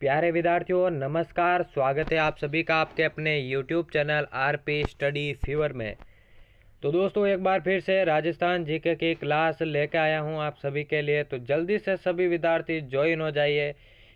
प्यारे विद्यार्थियों नमस्कार। स्वागत है आप सभी का आपके अपने YouTube channel RP study fever में। तो दोस्तों एक बार फिर से राजस्थान जीके की क्लास लेकर आया हूं आप सभी के लिए। तो जल्दी से सभी विद्यार्थी ज्वाइन हो जाइए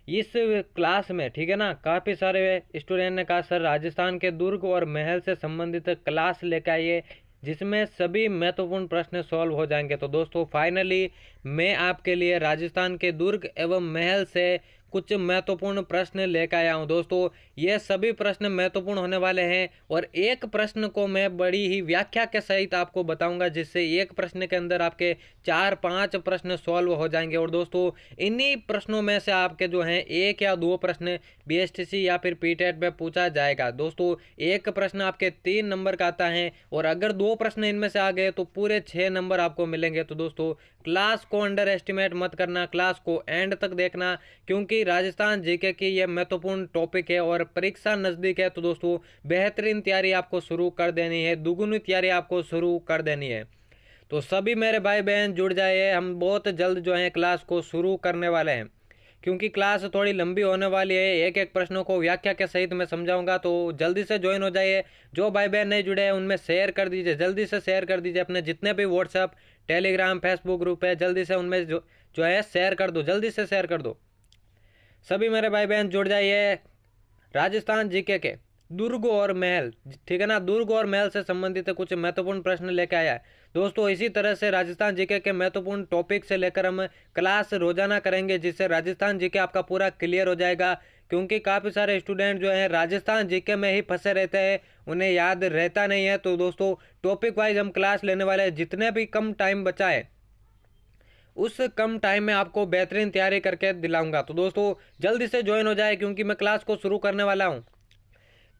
इस क्लास में, ठीक है ना। काफ़ी सारे स्टूडेंट ने कहा सर राजस्थान के दुर्ग और महल से संबंधित क्लास लेकर आइए जिसमें सभी महत्वपूर्ण प्रश्न सॉल्व हो जाएंगे। तो दोस्तों फाइनली मैं आपके लिए राजस्थान के दुर्ग एवं महल से कुछ महत्वपूर्ण प्रश्न लेकर आया हूँ। दोस्तों ये सभी प्रश्न महत्वपूर्ण होने वाले हैं और एक प्रश्न को मैं बड़ी ही व्याख्या के सहित आपको बताऊंगा जिससे एक प्रश्न के अंदर आपके 4-5 प्रश्न सॉल्व हो जाएंगे। और दोस्तों इन्हीं प्रश्नों में से आपके जो हैं 1 या 2 प्रश्न बीएसटीसी या फिर पीटेट में पूछा जाएगा। दोस्तों एक प्रश्न आपके 3 नंबर का आता है और अगर 2 प्रश्न इनमें से आ गए तो पूरे 6 नंबर आपको मिलेंगे। तो दोस्तों क्लास को अंडर एस्टिमेट मत करना, क्लास को एंड तक देखना क्योंकि राजस्थान जीके की यह महत्वपूर्ण टॉपिक है और परीक्षा नज़दीक है। तो दोस्तों बेहतरीन तैयारी आपको शुरू कर देनी है, दुगुनी तैयारी आपको शुरू कर देनी है। तो सभी मेरे भाई बहन जुड़ जाइए, हम बहुत जल्द जो है क्लास को शुरू करने वाले हैं क्योंकि क्लास थोड़ी लंबी होने वाली है। एक एक प्रश्नों को व्याख्या के सहित मैं समझाऊंगा। तो जल्दी से ज्वाइन हो जाइए। जो भाई बहन नहीं जुड़े हैं उनमें शेयर कर दीजिए, जल्दी से शेयर कर दीजिए अपने जितने भी व्हाट्सएप टेलीग्राम फेसबुक ग्रुप है, जल्दी से उनमें जो है शेयर कर दो, जल्दी से शेयर कर दो। सभी मेरे भाई बहन जुड़ जाइए। राजस्थान जीके के दुर्ग और महल, ठीक है ना, दुर्ग और महल से संबंधित कुछ महत्वपूर्ण प्रश्न लेकर आया है। दोस्तों इसी तरह से राजस्थान जीके के महत्वपूर्ण टॉपिक से लेकर हम क्लास रोजाना करेंगे जिससे राजस्थान जीके आपका पूरा क्लियर हो जाएगा क्योंकि काफ़ी सारे स्टूडेंट जो हैं राजस्थान जीके में ही फंसे रहते हैं, उन्हें याद रहता नहीं है। तो दोस्तों टॉपिक वाइज हम क्लास लेने वाले हैं, जितने भी कम टाइम बचा है उस कम टाइम में आपको बेहतरीन तैयारी करके दिलाऊंगा। तो दोस्तों जल्दी से ज्वाइन हो जाए क्योंकि मैं क्लास को शुरू करने वाला हूं।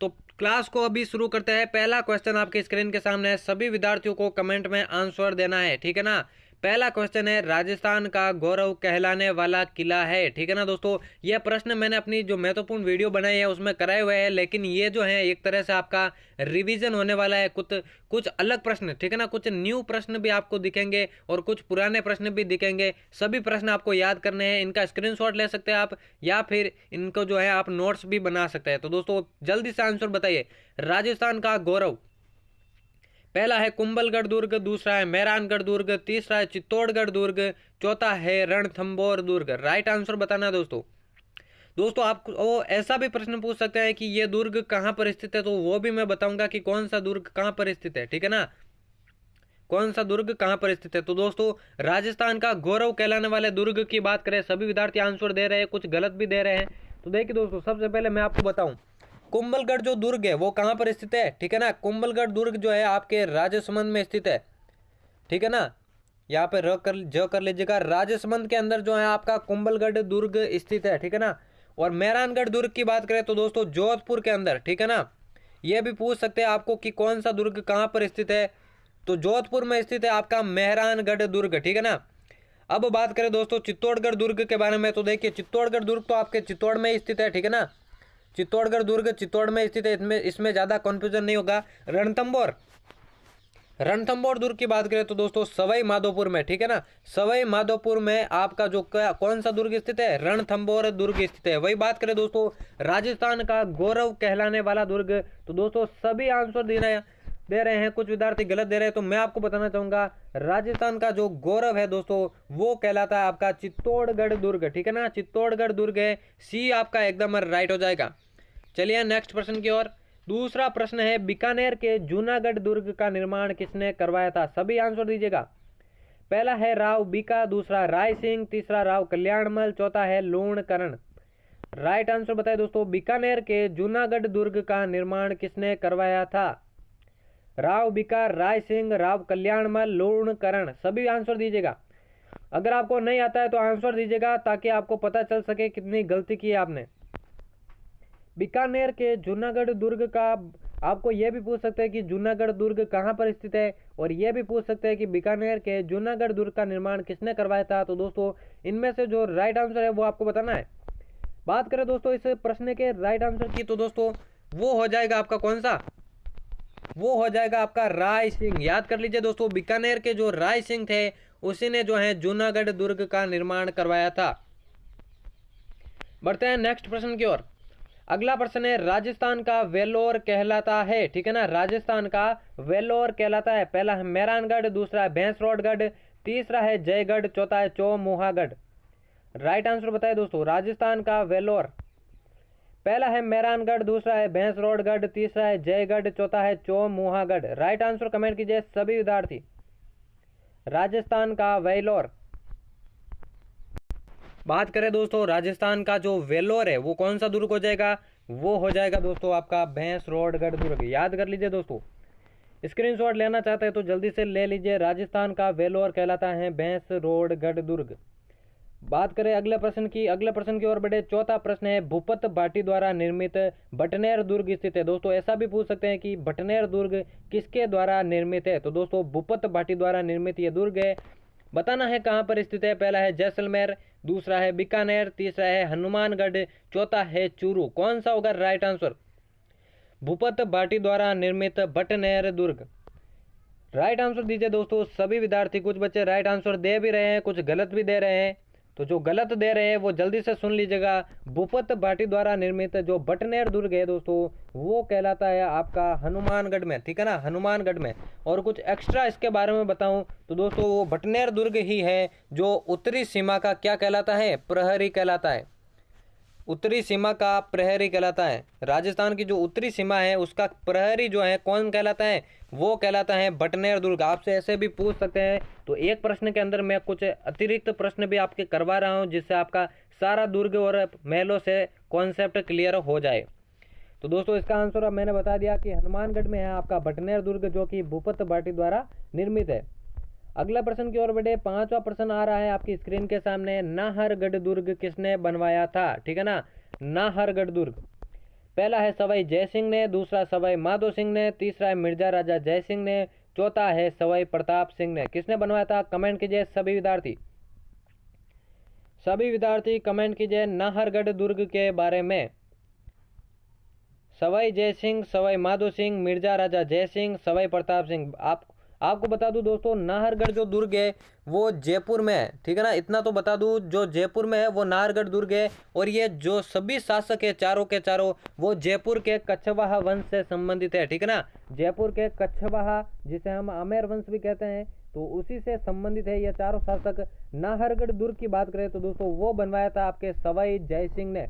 तो क्लास को अभी शुरू करते हैं। पहला क्वेश्चन आपके स्क्रीन के सामने है, सभी विद्यार्थियों को कमेंट में आंसर देना है, ठीक है ना। पहला क्वेश्चन है राजस्थान का गौरव कहलाने वाला किला है, ठीक है ना। दोस्तों यह प्रश्न मैंने अपनी जो महत्वपूर्ण वीडियो बनाई है उसमें कराए हुए हैं, लेकिन ये जो है एक तरह से आपका रिवीजन होने वाला है। कुछ अलग प्रश्न, ठीक है ना, कुछ न्यू प्रश्न भी आपको दिखेंगे और कुछ पुराने प्रश्न भी दिखेंगे। सभी प्रश्न आपको याद करने हैं, इनका स्क्रीनशॉट ले सकते हैं आप या फिर इनको जो है आप नोट्स भी बना सकते हैं। तो दोस्तों जल्दी से आंसर बताइए। राजस्थान का गौरव, पहला है कुंभलगढ़ दुर्ग, दूसरा है मेहरानगढ़ दुर्ग, तीसरा है चित्तौड़गढ़ दुर्ग, चौथा है रणथंभौर दुर्ग। राइट आंसर बताना है दोस्तों। दोस्तों आप ऐसा भी प्रश्न पूछ सकते हैं कि ये दुर्ग कहाँ पर स्थित है, तो वो भी मैं बताऊंगा कि कौन सा दुर्ग कहाँ पर स्थित है, ठीक है ना, कौन सा दुर्ग कहाँ पर स्थित है। तो दोस्तों राजस्थान का गौरव कहलाने वाले दुर्ग की बात करें, सभी विद्यार्थी आंसर दे रहे हैं, कुछ गलत भी दे रहे हैं। तो देखिए दोस्तों सबसे पहले मैं आपको बताऊं कुंभलगढ़ जो दुर्ग है वो कहाँ पर स्थित है, ठीक है ना। कुंभलगढ़ दुर्ग जो है आपके राजसमंद में स्थित है, ठीक है ना। यहाँ पे ज कर लीजिएगा, राजसमंद के अंदर जो है आपका कुंभलगढ़ दुर्ग स्थित है, ठीक है ना। और मेहरानगढ़ दुर्ग की बात करें तो दोस्तों जोधपुर के अंदर, ठीक है ना। ये भी पूछ सकते हैं आपको कि कौन सा दुर्ग कहाँ पर स्थित है, तो जोधपुर में स्थित है आपका मेहरानगढ़ दुर्ग, ठीक है ना। अब बात करें दोस्तों चित्तौड़गढ़ दुर्ग के बारे में, तो देखिए चित्तौड़गढ़ दुर्ग तो आपके चित्तौड़ में स्थित है, ठीक है ना। चित्तौड़गढ़ दुर्ग चित्तौड़ में स्थित है, इसमें ज़्यादा कन्फ्यूजन नहीं होगा। रणथंभौर दुर्ग की बात करें तो दोस्तों सवाई माधोपुर में, ठीक है ना। सवाई माधोपुर में आपका जो कौन सा दुर्ग स्थित है, रणथंभौर दुर्ग स्थित है। वही बात करें दोस्तों राजस्थान का गौरव कहलाने वाला दुर्ग, तो दोस्तों सभी आंसर दे रहे हैं, कुछ विद्यार्थी गलत दे रहे हैं। तो मैं आपको बताना चाहूंगा राजस्थान का जो गौरव है दोस्तों वो कहलाता है आपका चित्तौड़गढ़ दुर्ग, ठीक है ना। चित्तौड़गढ़ दुर्ग है, सी आपका एकदम राइट हो जाएगा। चलिए नेक्स्ट प्रश्न की ओर। दूसरा प्रश्न है बीकानेर के जूनागढ़ दुर्ग का निर्माण किसने करवाया था, सभी आंसर दीजिएगा। पहला है राव बीका, दूसरा राय सिंह, तीसरा राव कल्याणमल, चौथा है लूणकरण। राइट आंसर बताइए दोस्तों। बीकानेर के जूनागढ़ दुर्ग का निर्माण किसने करवाया था, राव बीका, राय सिंह, राव कल्याणमल, लूणकरण। सभी आंसर दीजिएगा। अगर आपको नहीं आता है तो आंसर दीजिएगा ताकि आपको पता चल सके कितनी गलती की है आपने। बीकानेर के जूनागढ़ दुर्ग का आपको यह भी पूछ सकते हैं कि जूनागढ़ दुर्ग कहाँ पर स्थित है, और यह भी पूछ सकते हैं कि बीकानेर के जूनागढ़ दुर्ग का निर्माण किसने करवाया था। तो दोस्तों इनमें से जो राइट आंसर है वो आपको बताना है। बात करें दोस्तों इस प्रश्न के राइट आंसर की, तो दोस्तों वो हो जाएगा आपका कौन सा, वो हो जाएगा आपका राय सिंह। याद कर लीजिए दोस्तों, बीकानेर के जो राय सिंह थे उसी ने जो है जूनागढ़ दुर्ग का निर्माण करवाया था। बढ़ते हैं नेक्स्ट प्रश्न की ओर। अगला प्रश्न है, राजस्थान का वेलोर कहलाता है, ठीक है ना, राजस्थान का वेलोर कहलाता है। पहला है मेहरानगढ़, दूसरा है भैंसरोडगढ़, तीसरा है जयगढ़, चौथा है चौमुहागढ़। राइट आंसर बताए दोस्तों। राजस्थान का वेलोर पहला है मेहरानगढ़, दूसरा है भैंसरोडगढ़, तीसरा है जयगढ़, चौथा है चौमुहागढ़। राइट आंसर कमेंट कीजिए सभी विद्यार्थी। राजस्थान का वेलोर। बात करें दोस्तों राजस्थान का जो वेलोर है वो कौन सा दुर्ग हो जाएगा, वो हो जाएगा दोस्तों आपका भैंसरोडगढ़ दुर्ग। याद कर लीजिए दोस्तों, स्क्रीनशॉट लेना चाहते हैं तो जल्दी से ले लीजिए। राजस्थान का वेलोर कहलाता है भैंसरोडगढ़ दुर्ग। बात करें अगले प्रश्न की, अगले प्रश्न की ओर बढ़े। चौथा प्रश्न है, भूपत भाटी द्वारा निर्मित बटनेर दुर्ग स्थित है। दोस्तों ऐसा भी पूछ सकते हैं कि बटनेर दुर्ग किसके द्वारा निर्मित है, तो दोस्तों भूपत भाटी द्वारा निर्मित ये दुर्ग है। बताना है कहाँ पर स्थित है। पहला है जैसलमेर, दूसरा है बीकानेर, तीसरा है हनुमानगढ़, चौथा है चूरू। कौन सा होगा राइट आंसर। भूपत भाटी द्वारा निर्मित बटनेर दुर्ग। राइट आंसर दीजिए दोस्तों सभी विद्यार्थी। कुछ बच्चे राइट आंसर दे भी रहे हैं, कुछ गलत भी दे रहे हैं, तो जो गलत दे रहे हैं वो जल्दी से सुन लीजिएगा। भूपत भाटी द्वारा निर्मित जो बटनेर दुर्ग है दोस्तों वो कहलाता है आपका हनुमानगढ़ में, ठीक है ना, हनुमानगढ़ में। और कुछ एक्स्ट्रा इसके बारे में बताऊं तो दोस्तों वो बटनेर दुर्ग ही है जो उत्तरी सीमा का क्या कहलाता है, प्रहरी कहलाता है। उत्तरी सीमा का प्रहरी कहलाता है। राजस्थान की जो उत्तरी सीमा है उसका प्रहरी जो है कौन कहलाता है, वो कहलाता है बटनेर दुर्ग। आपसे ऐसे भी पूछ सकते हैं, तो एक प्रश्न के अंदर मैं कुछ अतिरिक्त प्रश्न भी आपके करवा रहा हूं जिससे आपका सारा दुर्ग और महलों से कॉन्सेप्ट क्लियर हो जाए। तो दोस्तों इसका आंसर अब मैंने बता दिया कि हनुमानगढ़ में है आपका बटनेर दुर्ग जो कि भूपत भाटी द्वारा निर्मित है। अगला प्रश्न की ओर बढ़े। पांचवा प्रश्न आ रहा है आपकी स्क्रीन के सामने, नाहरगढ़ दुर्ग किसने बनवाया था, ठीक है ना, नाहरगढ़ दुर्ग। पहला है सवाई जयसिंह ने, दूसरा सवाई माधो सिंह ने, तीसरा है मिर्जा राजा जयसिंह ने, चौथा है सवाई प्रताप सिंह ने। किसने बनवाया था कमेंट कीजिए सभी विद्यार्थी। सभी विद्यार्थी कमेंट कीजिए नाहरगढ़ दुर्ग के बारे में। सवाई जयसिंह, सवाई माधो सिंह, मिर्जा राजा जयसिंह, सवाई प्रताप सिंह। आपको बता दूं दोस्तों नाहरगढ़ जो दुर्ग है वो जयपुर में है, ठीक है ना, इतना तो बता दूं जो जयपुर में है वो नाहरगढ़ दुर्ग है। और ये जो सभी शासक है चारों के चारों वो जयपुर के कछवाहा वंश से संबंधित है, ठीक है ना, जयपुर के कछवाहा जिसे हम आमेर वंश भी कहते हैं तो उसी से संबंधित है ये चारों शासक। नाहरगढ़ दुर्ग की बात करें तो दोस्तों वो बनवाया था आपके सवाई जयसिंह ने।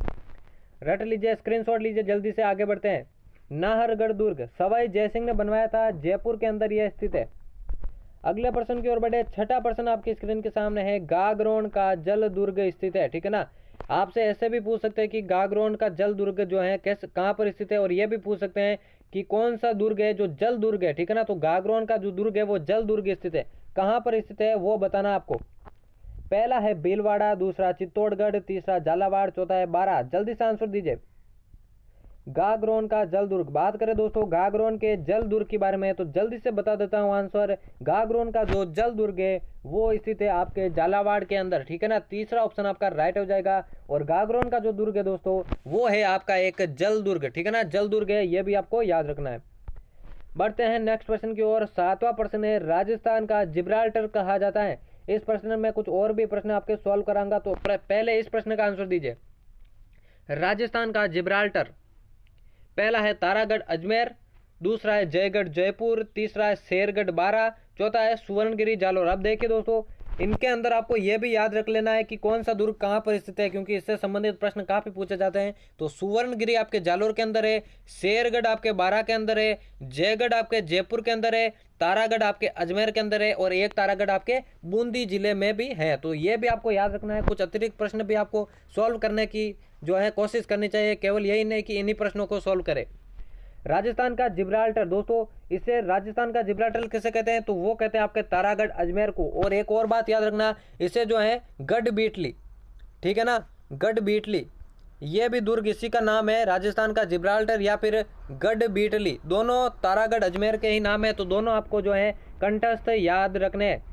रट लीजिए, स्क्रीनशॉट लीजिए, जल्दी से आगे बढ़ते हैं। नाहरगढ़ दुर्ग सवाई जयसिंह ने बनवाया था, जयपुर के अंदर यह स्थित है। अगले प्रश्न की ओर बढ़े। छठा प्रश्न आपकी स्क्रीन के सामने है, गागरोन का जल दुर्ग स्थित है, ठीक है ना। आपसे ऐसे भी पूछ सकते हैं कि गागरोन का जल दुर्ग जो है कैसे कहाँ पर स्थित है, और ये भी पूछ सकते हैं कि कौन सा दुर्ग है जो जल दुर्ग है, ठीक है ना। तो गागरोन का जो दुर्ग है वो जल दुर्ग स्थित है। कहाँ पर स्थित है वो बताना आपको। पहला है भीलवाड़ा, दूसरा चित्तौड़गढ़, तीसरा झालावाड़, चौथा है बारा। जल्दी से आंसर दीजिए। गागरोन का जल दुर्ग। बात करें दोस्तों गागरोन के जल दुर्ग के बारे में तो जल्दी से बता देता हूं आंसर। गागरोन का जो जल दुर्ग है वो स्थित है आपके झालावाड़ के अंदर, ठीक है ना। तीसरा ऑप्शन आपका राइट हो जाएगा। और गागरोन का जो दुर्ग है दोस्तों वो है आपका एक जल दुर्ग, ठीक है ना, जल दुर्ग है, ये भी आपको याद रखना है। बढ़ते हैं नेक्स्ट प्रश्न की ओर। सातवां प्रश्न है, राजस्थान का जिब्राल्टर कहा जाता है। इस प्रश्न में कुछ और भी प्रश्न आपके सॉल्व कराऊंगा, तो पहले इस प्रश्न का आंसर दीजिए। राजस्थान का जिब्राल्टर पहला है तारागढ़ अजमेर, दूसरा है जयगढ़ जयपुर, तीसरा है शेरगढ़ बारा, चौथा है सुवर्णगिरी जालोर। अब देखिए दोस्तों इनके अंदर आपको यह भी याद रख लेना है कि कौन सा दुर्ग कहाँ पर स्थित है, क्योंकि इससे संबंधित प्रश्न काफी पूछे जाते हैं। तो सुवर्णगिरी आपके जालोर के अंदर है, शेरगढ़ आपके बारा के अंदर है, जयगढ़ आपके जयपुर के अंदर है, तारागढ़ आपके अजमेर के अंदर है, और एक तारागढ़ आपके बूंदी जिले में भी है। तो ये भी आपको याद रखना है। कुछ अतिरिक्त प्रश्न भी आपको सॉल्व करने की जो है कोशिश करनी चाहिए, केवल यही नहीं कि इन्हीं प्रश्नों को सॉल्व करें। राजस्थान का जिब्राल्टर दोस्तों, इसे राजस्थान का जिब्राल्टर किसे कहते हैं, तो वो कहते हैं आपके तारागढ़ अजमेर को। और एक और बात याद रखना, इसे जो है गढ़ बीटली, ठीक है ना, गढ़ बीटली, ये भी दुर्ग इसी का नाम है। राजस्थान का जिब्राल्टर या फिर गढ़ बीटली, दोनों तारागढ़ अजमेर के ही नाम है। तो दोनों आपको जो है कंठस्थ याद रखने हैं।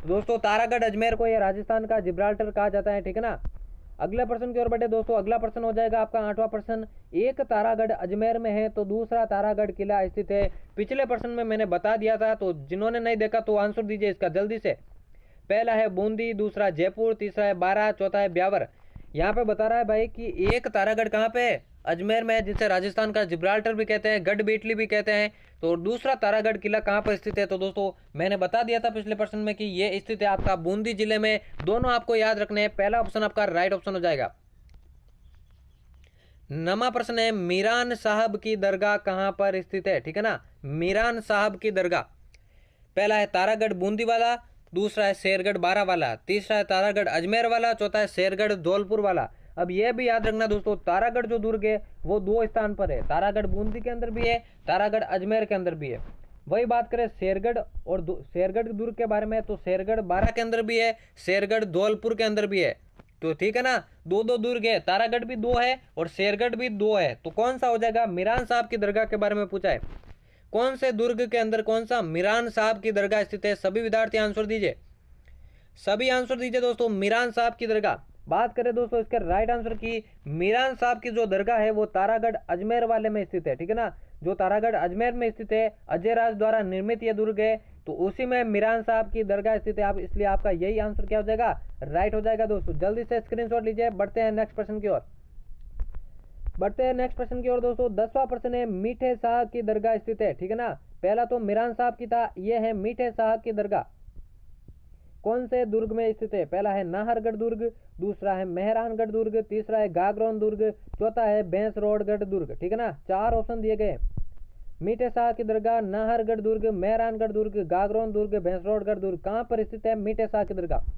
दोस्तों तारागढ़ अजमेर को ये राजस्थान का जिब्राल्टर कहा जाता है, ठीक है ना। अगले प्रश्न की ओर बढ़े दोस्तों। अगला प्रश्न हो जाएगा आपका आठवां प्रश्न। एक तारागढ़ अजमेर में है तो दूसरा तारागढ़ किला स्थित है। पिछले प्रश्न में मैंने बता दिया था, तो जिन्होंने नहीं देखा तो आंसर दीजिए इसका जल्दी से। पहला है बूंदी, दूसरा जयपुर, तीसरा है बारा, चौथा है ब्यावर। यहाँ पे बता रहा है भाई कि एक तारागढ़ कहाँ पे है, अजमेर में है, जिसे राजस्थान का जिब्राल्टर भी कहते हैं, गढ़ बेटली भी कहते हैं। तो दूसरा तारागढ़ किला कहाँ पर स्थित है, तो दोस्तों मैंने बता दिया था पिछले प्रश्न में कि ये स्थित है आपका बूंदी जिले में। दोनों आपको याद रखने हैं, पहला ऑप्शन आपका राइट ऑप्शन हो जाएगा। नमा प्रश्न है, मीरान साहब की दरगाह कहां पर स्थित है, ठीक है ना। मीरान साहब की दरगाह, पहला है तारागढ़ बूंदी वाला, दूसरा है शेरगढ़ बारा वाला, तीसरा है तारागढ़ अजमेर वाला, चौथा है शेरगढ़ धौलपुर वाला। अब यह भी याद रखना दोस्तों, तारागढ़ जो दुर्ग है वो 2 स्थान पर है, तारागढ़ बूंदी के अंदर भी है, तारागढ़ अजमेर के अंदर भी है। वही बात करें शेरगढ़ और शेरगढ़ दुर्ग के बारे में, तो शेरगढ़ बारा के अंदर भी है, शेरगढ़ धौलपुर के अंदर भी है। तो ठीक है ना, 2 दुर्ग है, तारागढ़ भी 2 है और शेरगढ़ भी 2 है। तो कौन सा हो जाएगा, मीरान साहब की दरगाह के बारे में पूछा है, कौन से दुर्ग के अंदर कौन सा मीरान साहब की दरगाह स्थित है। सभी विद्यार्थी आंसर दीजिए, सभी आंसर दीजिए दोस्तों, मीरान साहब की दरगाह। बात करें दोस्तों इसके राइट आंसर की, मीरान साहब की जो दरगाह है वो तारागढ़ अजमेर वाले में स्थित है, ठीक है ना। जो तारागढ़ अजमेर में स्थित है, अजय राज द्वारा निर्मित यह दुर्ग है, तो उसी में मीरान साहब की दरगाह स्थित है। आप इसलिए आपका यही आंसर क्या हो जाएगा, राइट हो जाएगा दोस्तों। जल्दी से स्क्रीनशॉट लीजिए, बढ़ते हैं नेक्स्ट प्रश्न की ओर, बढ़ते हैं नेक्स्ट प्रश्न की ओर दोस्तों। 10वां प्रश्न है, मीठे साहब की दरगाह स्थित है, ठीक है ना। पहला तो मीरान साहब की था, यह है मीठे साहब की दरगाह कौन से दुर्ग में स्थित है। पहला है नाहरगढ़ दुर्ग, दूसरा है मेहरानगढ़ दुर्ग, तीसरा है गागरोन दुर्ग, चौथा है बैंसरोडगढ़ दुर्ग, ठीक है ना। 4 ऑप्शन दिए गए, मीठे साहब की दरगाह, नाहरगढ़ दुर्ग, मेहरानगढ़ दुर्ग, गागरोन दुर्ग, बैंसरोडगढ़ दुर्ग, कहाँ पर स्थित है मीठे साहब की दरगाह।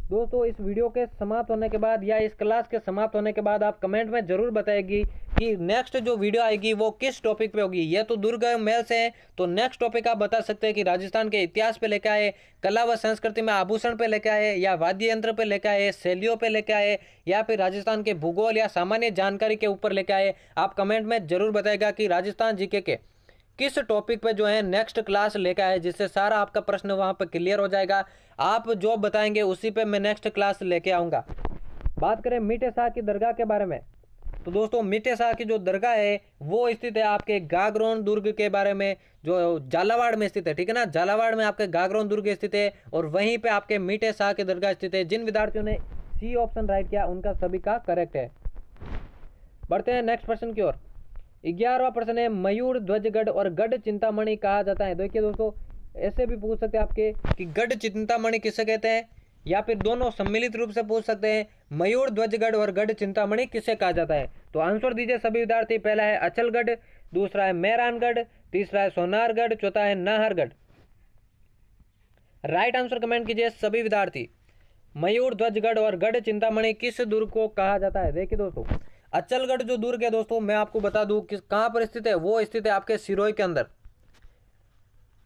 दोस्तों इस वीडियो के समाप्त होने के बाद या इस क्लास के समाप्त होने के बाद आप कमेंट में जरूर बताएगी कि नेक्स्ट जो वीडियो आएगी वो किस टॉपिक पे होगी। ये तो दुर्ग महल से है, तो नेक्स्ट टॉपिक आप बता सकते हैं कि राजस्थान के इतिहास पे लेके आए, कला व संस्कृति में आभूषण पे लेके आए, या वाद्य यंत्र पे लेके आए, शैलियों पे लेके आए, या फिर राजस्थान के भूगोल या सामान्य जानकारी के ऊपर लेके आए। आप कमेंट में जरूर बताएगा कि राजस्थान जीके के किस टॉपिक पे जो है नेक्स्ट क्लास लेकर आए, जिससे सारा आपका प्रश्न वहां पर क्लियर हो जाएगा। आप जो बताएंगे उसी पे मैं नेक्स्ट क्लास लेके आऊँगा। बात करें मीठे शाह की दरगाह के बारे में, तो दोस्तों मीठे शाह की जो दरगाह है वो स्थित है आपके गागरोन दुर्ग के बारे में, जो झालावाड़ में स्थित है, ठीक है ना। झालावाड़ में आपके गागरोन दुर्ग स्थित है और वहीं पे आपके मीठे शाह की दरगाह स्थित है। जिन विद्यार्थियों ने सी ऑप्शन राइट किया उनका सभी का करेक्ट है। बढ़ते हैं नेक्स्ट प्रश्न की ओर। 11वां प्रश्न है, मयूर ध्वजगढ़ और गढ़ चिंतामणि कहा जाता है। देखिए दोस्तों ऐसे भी पूछ सकते हैं आपके कि गढ़ चिंतामणि किसे कहते हैं, या फिर दोनों सम्मिलित रूप से पूछ सकते हैं मयूर ध्वजगढ़ और गढ़ चिंतामणि किसे कहा जाता है। तो आंसर दीजिए सभी विद्यार्थी। पहला है अचलगढ़, दूसरा है मेहरानगढ़, तीसरा है सोनारगढ़, चौथा है नाहरगढ़। राइट आंसर कमेंट कीजिए सभी विद्यार्थी। मयूर ध्वजगढ़ और गढ़ चिंतामणि किस दुर्ग को कहा जाता है। देखिए दोस्तों अचलगढ़ जो दुर्ग है दोस्तों मैं आपको बता दूं कि कहां पर स्थित है, वो स्थित है आपके सिरोही के अंदर।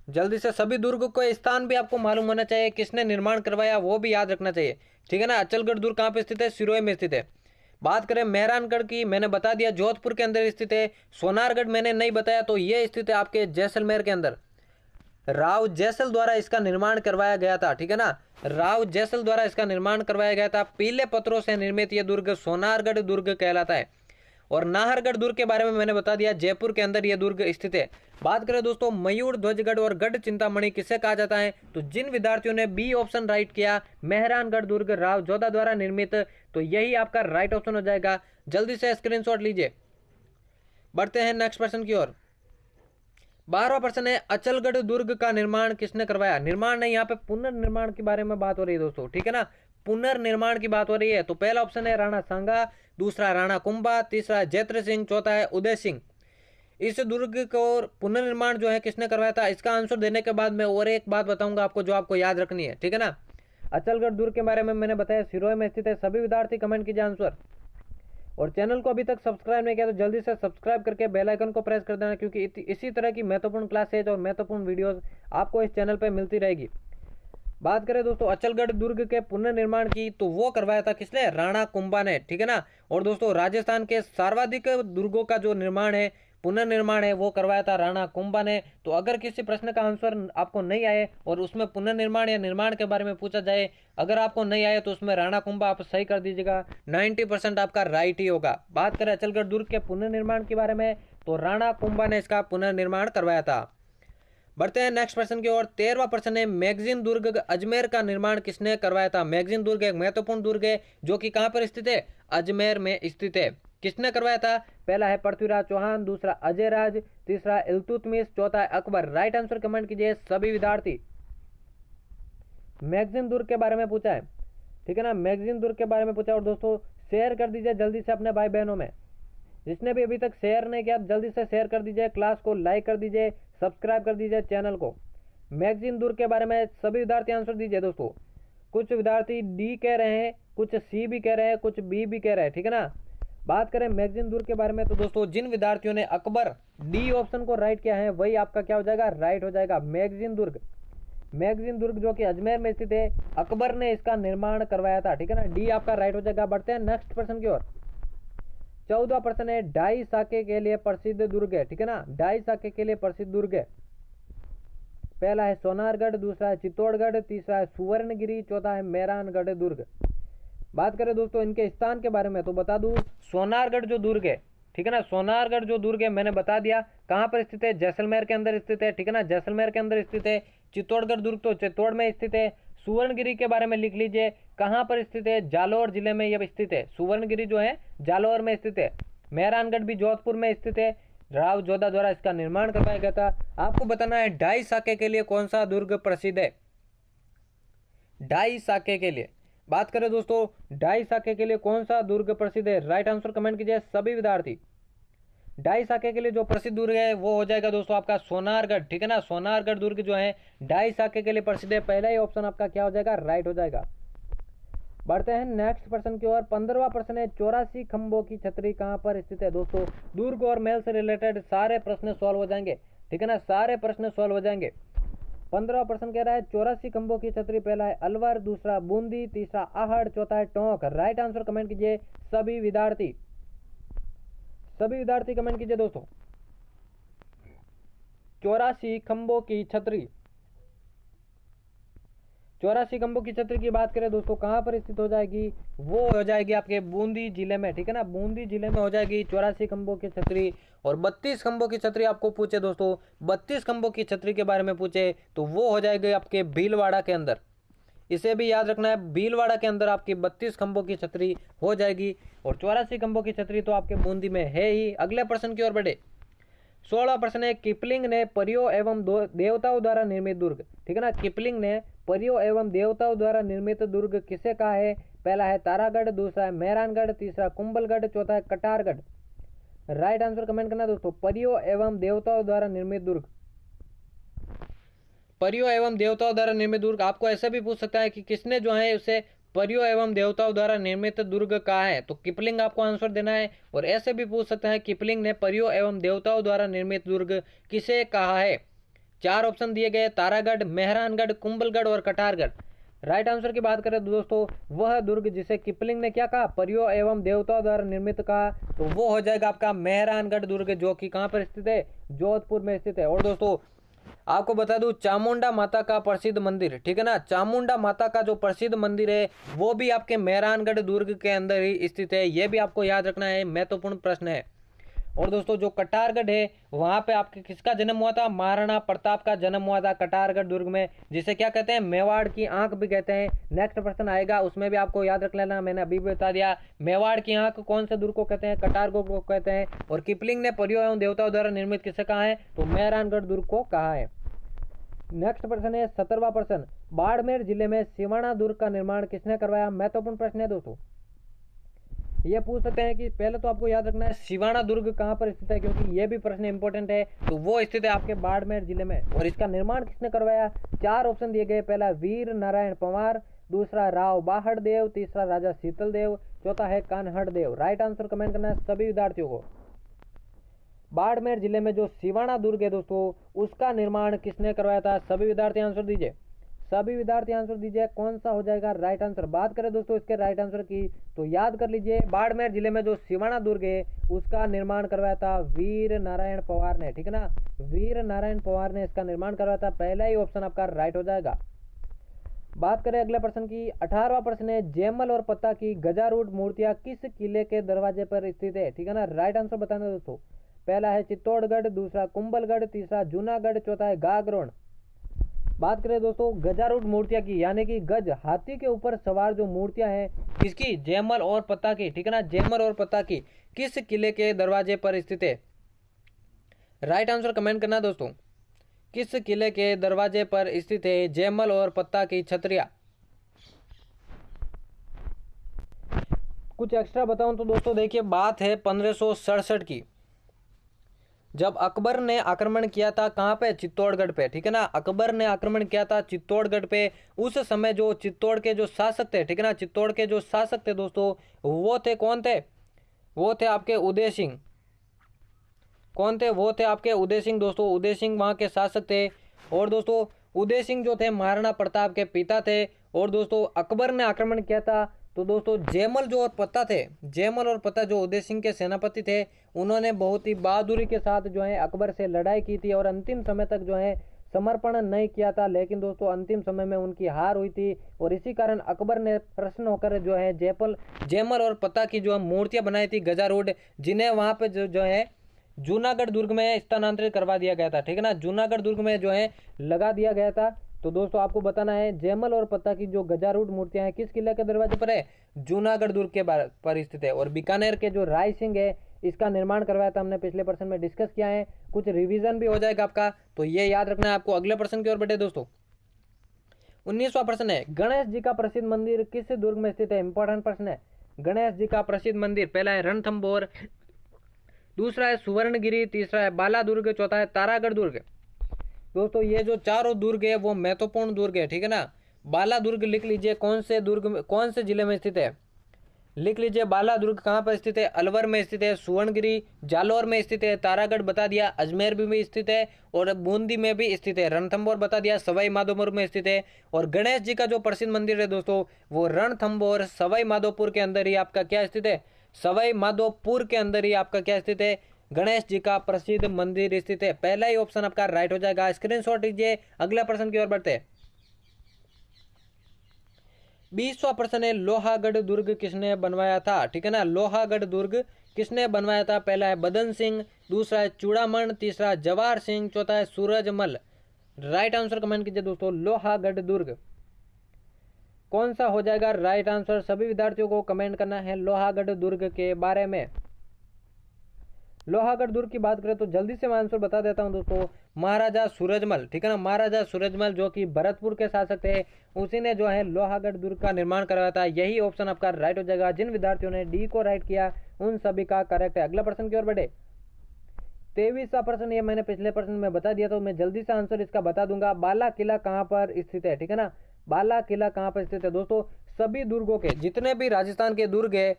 जल्दी से सभी दुर्ग को स्थान भी आपको मालूम होना चाहिए, किसने निर्माण करवाया वो भी याद रखना चाहिए, ठीक है ना। अचलगढ़ दुर्ग कहां पर स्थित है, सिरोही में स्थित है। बात करें मेहरानगढ़ की, मैंने बता दिया जोधपुर के अंदर स्थित है। सोनारगढ़ मैंने नहीं बताया, तो ये स्थित है आपके जैसलमेर के अंदर। राव जैसल द्वारा इसका निर्माण करवाया गया था, ठीक है ना। राव जैसल द्वारा इसका निर्माण करवाया गया था। पीले पत्थरों से निर्मित यह दुर्ग सोनारगढ़ दुर्ग कहलाता है। और नाहरगढ़ दुर्ग के बारे में मैंने बता दिया, जयपुर के अंदर यह दुर्ग स्थित है। बात करें दोस्तों मयूर ध्वजगढ़ और गढ़ चिंतामणि किसे कहा जाता है, तो जिन विद्यार्थियों ने बी ऑप्शन राइट किया, मेहरानगढ़ दुर्ग राव जोधा द्वारा निर्मित, तो यही आपका राइट ऑप्शन हो जाएगा। जल्दी से स्क्रीनशॉट लीजिए। बढ़ते हैं नेक्स्ट प्रश्न की ओर। 12वां प्रश्न है, अचलगढ़ दुर्ग का निर्माण किसने करवाया। निर्माण नहीं, यहाँ पे पुनर्निर्माण के बारे में बात हो रही है दोस्तों, ठीक है ना। पुनर्निर्माण की बात हो रही है। तो पहला ऑप्शन है राणा सांगा, दूसरा राणा कुंभा, तीसरा जैत्र सिंह, चौथा है उदय सिंह। इस दुर्ग को पुनर्निर्माण जो है किसने करवाया था, इसका आंसर देने के बाद मैं और एक बात बताऊंगा आपको जो आपको याद रखनी है, ठीक है ना। अचलगढ़ दुर्ग के बारे में मैंने बताया सिरोही में स्थित है। सभी विद्यार्थी कमेंट कीजिए आंसर। और चैनल को अभी तक सब्सक्राइब नहीं किया तो जल्दी से सब्सक्राइब करके बेल आइकन को प्रेस कर देना, क्योंकि इसी तरह की महत्वपूर्ण क्लासेज और महत्वपूर्ण वीडियोस आपको इस चैनल पर मिलती रहेगी। बात करें दोस्तों अचलगढ़ दुर्ग के पुनर्निर्माण की, तो वो करवाया था किसने, राणा कुंभा ने, ठीक है ना। और दोस्तों राजस्थान के सर्वाधिक दुर्गों का जो निर्माण है, पुनर्निर्माण है, वो करवाया था राणा कुंभा ने। तो अगर किसी प्रश्न का आंसर आपको नहीं आए और उसमें पुनर्निर्माण या निर्माण के बारे में पूछा जाए, अगर आपको नहीं आए तो उसमें राणा कुंभा आप सही कर दीजिएगा, 90% आपका राइट ही होगा। बात करें अचलगढ़ दुर्ग के पुनर्निर्माण के बारे में, तो राणा कुंभा ने इसका पुनर्निर्माण करवाया था। बढ़ते हैं नेक्स्ट प्रश्न की ओर। 13वां प्रश्न है, मैगजीन दुर्ग अजमेर का निर्माण किसने करवाया था। मैगजीन दुर्ग एक महत्वपूर्ण दुर्ग है जो कि कहां पर स्थित है, अजमेर में स्थित है। किसने करवाया था, पहला है पृथ्वीराज चौहान, दूसरा अजय राज, तीसरा इल्तुतमिश, चौथा है अकबर। राइट आंसर कमेंट कीजिए सभी विद्यार्थी। मैगजीन दुर्ग के बारे में पूछा है, ठीक है ना, मैगजीन दुर्ग के बारे में पूछा। और दोस्तों शेयर कर दीजिए जल्दी से अपने भाई बहनों में, जिसने भी अभी तक शेयर नहीं किया जल्दी से शेयर कर दीजिए, क्लास को लाइक कर दीजिए, सब्सक्राइब कर दीजिए चैनल को। मैगजीन दुर्ग के बारे में सभी विद्यार्थी आंसर दीजिए दोस्तों। कुछ विद्यार्थी डी कह रहे हैं, कुछ सी भी कह रहे हैं, कुछ बी भी कह रहे हैं, ठीक है ना। बात करें मैगजीन दुर्ग के बारे में तो दोस्तों जिन विद्यार्थियों ने अकबर डी ऑप्शन को राइट किया है वही आपका क्या हो जाएगा, राइट हो जाएगा। मैगजीन दुर्ग, मैगजीन दुर्ग जो कि अजमेर में स्थित है, अकबर ने इसका निर्माण करवाया था, ठीक है ना, डी आपका राइट हो जाएगा। बढ़ते हैं नेक्स्ट प्रश्न की ओर। 14वां प्रश्न है, ढाई साके के लिए प्रसिद्ध दुर्ग है, ठीक है ना, ढाई साके के लिए प्रसिद्ध दुर्ग है। पहला है सोनारगढ़, दूसरा है चित्तौड़गढ़, तीसरा है सुवर्णगिरी, चौथा है मेहरानगढ़ दुर्ग। बात करें दोस्तों इनके स्थान के बारे में तो बता दूं, सोनारगढ़ जो दुर्ग है, ठीक है ना, सोनारगढ़ जो दुर्ग है मैंने बता दिया कहां पर स्थित है, जैसलमेर के अंदर स्थित है, ठीक है ना, जैसलमेर के अंदर स्थित है। चित्तौड़गढ़ दुर्ग तो चित्तौड़ में स्थित है। सुवर्णगिरी के बारे में लिख लीजिए कहां पर स्थित है, जालौर जिले में यह स्थित है। सुवर्णगिरी जो है जालौर में स्थित है। मेहरानगढ़ भी जोधपुर में स्थित है। राव जोधा द्वारा इसका निर्माण करवाया गया था। आपको बताना है ढाई साके के लिए कौन सा दुर्ग प्रसिद्ध है, ढाई साके के लिए। बात करें दोस्तों ढाई साके के लिए कौन सा दुर्ग प्रसिद्ध है, राइट आंसर कमेंट कीजिए सभी विद्यार्थी। ढाई साके के लिए जो प्रसिद्ध दुर्ग है वो हो जाएगा दोस्तों आपका सोनारगढ़, ठीक है ना, सोनारगढ़ दुर्ग जो है ढाई साके के लिए प्रसिद्ध है। पहला ही ऑप्शन आपका क्या हो जाएगा, राइट हो जाएगा। बढ़ते हैं नेक्स्ट प्रश्न की ओर। 15वां प्रश्न है, 84 खंभों की छतरी कहां पर स्थित है। दोस्तों दुर्ग और महल से रिलेटेड सारे प्रश्न सॉल्व हो जाएंगे, ठीक है ना, सारे प्रश्न सॉल्व हो जाएंगे। 15वां प्रश्न कह रहा है 84 खंभों की छतरी, पहला है अलवर, दूसरा बूंदी, तीसरा आहड़, चौथा है टोंक। राइट आंसर कमेंट कीजिए सभी विद्यार्थी, सभी विद्यार्थी कमेंट कीजिए दोस्तों। 84 खंभों की छतरी, 84 खंभों की छतरी की बात करें दोस्तों कहां पर स्थित हो जाएगी, वो हो जाएगी आपके बूंदी जिले में, ठीक है ना, बूंदी जिले में हो जाएगी 84 खंभों की छतरी। और 32 खंभों की छतरी आपको पूछे दोस्तों, 32 खंभों की छतरी के बारे में पूछे तो वो हो जाएगी आपके भीलवाड़ा के अंदर। इसे भी याद रखना है, भीलवाड़ा के अंदर आपकी 32 खंभों की छतरी हो जाएगी। और 84 खंभों की छतरी तो आपके बूंदी में है ही। अगले प्रश्न की ओर बढ़े। 16वां प्रश्न है, किपलिंग ने परियों एवं देवताओं द्वारा निर्मित दुर्ग, ठीक है ना, किपलिंग ने परियों एवं देवताओं द्वारा निर्मित दुर्ग किसे कहा है। पहला है तारागढ़, दूसरा है मेहरानगढ़, तीसरा कुंभलगढ़, चौथा है कटारगढ़। राइट आंसर कमेंट करना दोस्तों। परियों एवं देवताओं द्वारा निर्मित दुर्ग, परियों एवं देवताओं द्वारा निर्मित दुर्ग। आपको ऐसा भी पूछ सकता है कि किसने जो है उसे परियों एवं देवताओं द्वारा निर्मित दुर्ग कहा है, तो किपलिंग आपको आंसर देना है। और ऐसे भी पूछ सकता है किपलिंग ने परियों एवं देवताओं द्वारा निर्मित दुर्ग किसे कहा है। चार ऑप्शन दिए गए, तारागढ़, मेहरानगढ़, कुंभलगढ़ और कटारगढ़। राइट आंसर की बात करें दोस्तों, वह दुर्ग जिसे किपलिंग ने क्या कहा, परियों एवं देवताओं द्वारा निर्मित कहा, तो वो हो जाएगा आपका मेहरानगढ़ दुर्ग, जो कि कहां पर स्थित है, जोधपुर में स्थित है। और दोस्तों आपको बता दूं चामुंडा माता का प्रसिद्ध मंदिर, ठीक है ना, चामुंडा माता का जो प्रसिद्ध मंदिर है वो भी आपके मेहरानगढ़ दुर्ग के अंदर ही स्थित है। यह भी आपको याद रखना है, महत्वपूर्ण प्रश्न है। और दोस्तों जो कटारगढ़ है वहां पे आपके किसका जन्म हुआ था, महाराणा प्रताप का जन्म हुआ था कटारगढ़ दुर्ग में, जिसे क्या कहते हैं, मेवाड़ की आंख भी कहते हैं। नेक्स्ट प्रश्न आएगा उसमें भी आपको याद रख लेना, मैंने अभी भी बता दिया। मेवाड़ की आंख कौन से दुर्ग को कहते हैं, कटारगढ़ को कहते हैं। और किपलिंग ने परियों एवं देवताओं द्वारा निर्मित किसे कहा है, तो मेहरानगढ़ दुर्ग को कहा है। नेक्स्ट प्रश्न है 17वां प्रश्न, बाड़मेर जिले में सिवाना दुर्ग का निर्माण किसने करवाया। महत्वपूर्ण प्रश्न है दोस्तों, ये पूछ सकते हैं कि पहले तो आपको याद रखना है सिवाना दुर्ग कहां पर स्थित है, क्योंकि ये भी प्रश्न इंपॉर्टेंट है। तो वो स्थित है आपके बाड़मेर जिले में। और इसका निर्माण किसने करवाया, चार ऑप्शन दिए गए, पहला वीर नारायण पंवार, दूसरा राव बाहड़ देव, तीसरा राजा शीतल देव, चौथा है कान्हड़ देव। राइट आंसर कमेंट करना है सभी विद्यार्थियों को। बाड़मेर जिले में जो सिवाना दुर्ग है दोस्तों उसका निर्माण किसने करवाया था, सभी विद्यार्थी आंसर दीजिए, सभी विद्यार्थी आंसर दीजिए, कौन सा हो जाएगा राइट आंसर। बात करें दोस्तों इसके राइट आंसर की तो याद कर लीजिए, बाड़मेर जिले में जो सिवाना दुर्ग है उसका निर्माण करवाया था वीर नारायण पंवार ने, ठीक है ना, वीर नारायण पंवार ने इसका निर्माण करवाया था। पहला ही ऑप्शन आपका राइट हो जाएगा। बात करें अगले प्रश्न की, 18वां प्रश्न है, जयमल और पत्ता की गजारूढ़ मूर्तियां किस किले के दरवाजे पर स्थित है, ठीक है ना। राइट आंसर बताना दोस्तों, पहला है चित्तौड़गढ़, दूसरा कुंभलगढ़, तीसरा जूनागढ़, चौथा है गागरोन। बात करें दोस्तों गजारूढ़ मूर्तियां की, यानी कि गज हाथी के ऊपर सवार जो मूर्तियां हैं किसकी, जयमल और पत्ता की, ठीक है ना, जयमल और पत्ता की किस किले के दरवाजे पर स्थित है? राइट आंसर कमेंट करना दोस्तों। किस किले के दरवाजे पर स्थित है जयमल और पत्ता की छतरिया? कुछ एक्स्ट्रा बताऊं तो दोस्तों देखिए, बात है 1567 की, जब अकबर ने आक्रमण किया था कहाँ पे, चित्तौड़गढ़ पे, ठीक है ना, अकबर ने आक्रमण किया था चित्तौड़गढ़ पे। उस समय जो चित्तौड़ के जो शासक थे, ठीक है ना, चित्तौड़ के जो शासक थे दोस्तों वो थे, कौन थे, वो थे आपके उदय सिंह। कौन थे, वो थे आपके उदय सिंह दोस्तों, उदय सिंह वहाँ के शासक थे। और दोस्तों उदय सिंह जो थे महाराणा प्रताप के पिता थे। और दोस्तों अकबर ने आक्रमण किया था तो दोस्तों जयमल जो और पत्ता थे, जयमल और पत्ता जो उदय सिंह के सेनापति थे, उन्होंने बहुत ही बहादुरी के साथ जो है अकबर से लड़ाई की थी और अंतिम समय तक जो है समर्पण नहीं किया था। लेकिन दोस्तों अंतिम समय में उनकी हार हुई थी और इसी कारण अकबर ने प्रसन्न होकर जो है जयमल और पत्ता की जो मूर्तियां बनाई थी गजारूढ़, जिन्हें वहां पे जो है जूनागढ़ दुर्ग में स्थानांतरित करवा दिया गया था, ठीक है ना, जूनागढ़ दुर्ग में जो है लगा दिया गया था। तो दोस्तों आपको बताना है जयमल और पत्ता की जो गजारूढ़ मूर्तियां हैं किस किले के दरवाजे पर है, जूनागढ़ दुर्ग के पर स्थित है। और बीकानेर के जो राय सिंह है इसका निर्माण करवाया था, हमने पिछले प्रश्न में डिस्कस किया है, कुछ रिवीजन भी हो जाएगा आपका, तो ये याद रखना है आपको। अगले प्रश्न की ओर बढ़े दोस्तों, 19वां प्रश्न है, गणेश जी का प्रसिद्ध मंदिर किस दुर्ग में स्थित है? इंपॉर्टेंट प्रश्न है। गणेश जी का प्रसिद्ध मंदिर, पहला है रणथंभौर, दूसरा है सुवर्णगिरी, तीसरा है बालादुर्ग, चौथा है तारागढ़ दुर्ग। दोस्तों ये जो चारों दुर्ग है वो महत्वपूर्ण दुर्ग है, ठीक है ना। बालादुर्ग लिख लीजिए, कौन से दुर्ग में, कौन से जिले में स्थित है, लिख लीजिए। बालादुर्ग कहाँ पर स्थित है? अलवर में स्थित है। सुवर्णगिरी जालौर में स्थित है। तारागढ़ बता दिया, अजमेर भी स्थित है और बूंदी में भी स्थित है। रणथंभौर बता दिया, सवाई माधोपुर में स्थित है। और गणेश जी का जो प्रसिद्ध मंदिर है दोस्तों वो रणथंभौर सवाई माधोपुर के अंदर ही आपका क्या स्थित है, सवाई माधोपुर के अंदर ही आपका क्या स्थित है, गणेश जी का प्रसिद्ध मंदिर स्थित है। पहला ही ऑप्शन आपका राइट हो जाएगा, स्क्रीनशॉट लीजिए। अगला प्रश्न की ओर बढ़ते हैं। 20वां प्रश्न है, लोहागढ़ दुर्ग किसने बनवाया था? ठीक है ना, लोहागढ़ दुर्ग किसने बनवाया था? पहला है बदन सिंह, दूसरा है चूड़ामण, तीसरा जवाहर सिंह, चौथा है सूरजमल। राइट आंसर कमेंट कीजिए दोस्तों। लोहागढ़ दुर्ग कौन सा हो जाएगा राइट आंसर? सभी विद्यार्थियों को कमेंट करना है लोहागढ़ दुर्ग के बारे में। लोहागढ़ दुर्ग की बात करें तो जल्दी से मैं आंसर बता देता हूं दोस्तों, महाराजा सूरजमल, ठीक है ना, महाराजा सूरजमल जो कि भरतपुर के शासक थे, उसी ने जो है लोहागढ़ दुर्ग का निर्माण करवाया था। यही ऑप्शन आपका राइट हो जाएगा। जिन विद्यार्थियों ने डी को राइट किया उन सभी का करेक्ट है। अगला प्रश्न की ओर बढ़े। 23वां प्रश्न, ये मैंने पिछले प्रश्न में बता दिया तो मैं जल्दी से आंसर इसका बता दूंगा। बाला किला कहाँ पर स्थित है? ठीक है ना, बाला किला कहाँ पर स्थित है दोस्तों? सभी दुर्गों के, जितने भी राजस्थान के दुर्ग है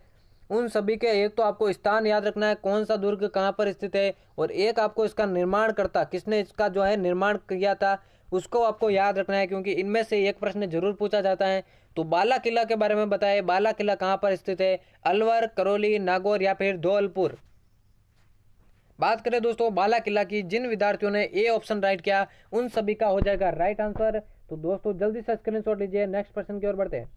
उन सभी के एक तो आपको स्थान याद रखना है, कौन सा दुर्ग कहाँ पर स्थित है, और एक आपको इसका निर्माण करता, किसने इसका जो है निर्माण किया था उसको आपको याद रखना है, क्योंकि इनमें से एक प्रश्न जरूर पूछा जाता है। तो बाला किला के बारे में बताए, बाला किला कहाँ पर स्थित है? अलवर, करौली, नागौर या फिर धौलपुर? बात करें दोस्तों बाला किला की, जिन विद्यार्थियों ने ए ऑप्शन राइट किया उन सभी का हो जाएगा राइट आंसर। तो दोस्तों जल्दी से स्क्रीनशॉट लीजिए। नेक्स्ट प्रश्न की ओर बढ़ते हैं।